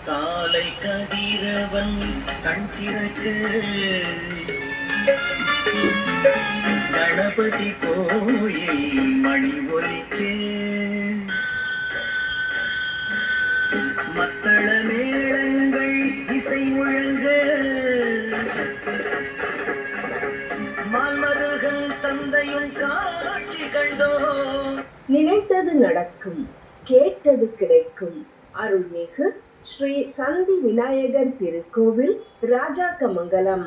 காலை கதிரவன் கண் திறக்க கணபதி கோயில் மணி ஒலிக்க மத்தள மேளங்கள் இசை முழங்க மால்மருகன் தந்தையும் காட்சி கண்டோ. நினைத்தது நடக்கும், கேட்டது கிடைக்கும். அருள்மிகு ஸ்ரீ சந்தி விநாயகர் திருக்கோவில், ராஜாக்கமங்கலம்.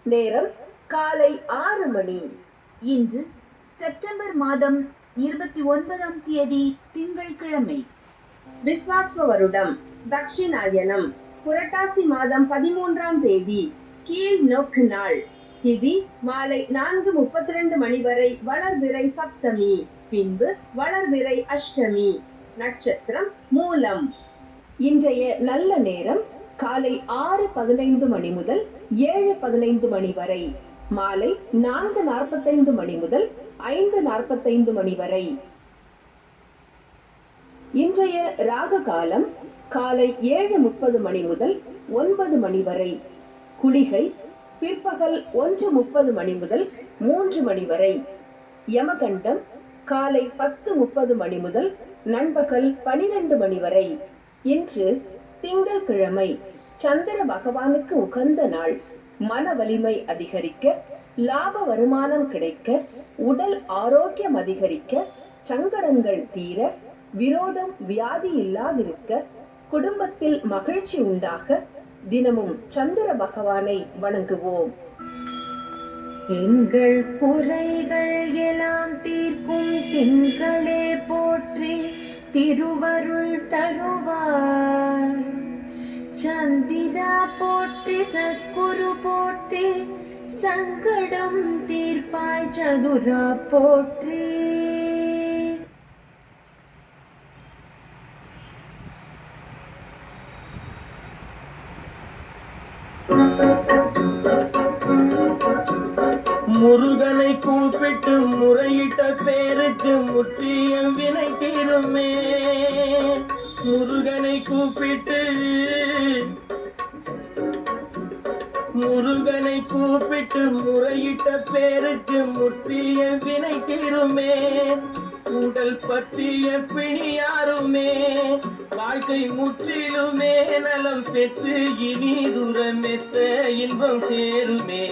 நேரம் காலை 6 மணி. இன்று செப்டம்பர் மாதம் 29ஆம் தேதி திங்கட்கிழமை. விஸ்வாஸ்வ வருடம் தக்ஷிணாயனம் புரட்டாசி மாதம் 13ஆம் தேதி கீழ் நோக்கு நாள். திதி மாலை 4:32 மணி வரை வளர்பிறை சப்தமி, பின்பு வளர்பிறை அஷ்டமி. நட்சத்திரம் மூலம். இன்றைய நல்ல நேரம் காலை 6:15 மணி முதல் 7:15 மணி வரை, மாலை 4:45 மணி முதல் 5:45 மணி வரை. இன்றைய ராக காலம் காலை 7:30 மணி முதல் 9 மணி வரை. குளிகை பிற்பகல் 1:30 மணி முதல் 3 மணி வரை. யமகண்டம் காலை 10:30 மணி முதல் நண்பகல் 12 மணி வரை. இன்று திங்கட்கிழமை, சந்திர பகவானுக்கு உகந்த நாள். மன வலிமை அதிகரிக்க, லாப வருமானம் கிடைக்க, உடல் ஆரோக்கியம் அதிகரிக்க, சங்கடங்கள் தீர, விரோதம் வியாதி இல்லாதிருக்க, குடும்பத்தில் மகிழ்ச்சி உண்டாக தினமும் சந்திர பகவானை வணங்குவோம். எங்கள் குறைகள் எல்லாம் தீர்க்கும் திங்களே போற்றி திருவருள் தருவார். சந்திரா போற்றி, சத்குரு போற்றி, சங்கடம் தீர்ப்பாய் சதுரா போற்றி. முருகனை கூப்பிட்டு முறையிட்ட பேருக்கு முற்றியம் வினை தீருமே. முருகனை கூப்பிட்டு முறையிட்ட பேருக்கு முற்றிய வினை தீருமே. உடல் பற்றிய பிணியாருமே, வாழ்க்கை முற்றிலுமே நலம் பெற்று இனி தூரமெத்த இன்பம் சேருமே.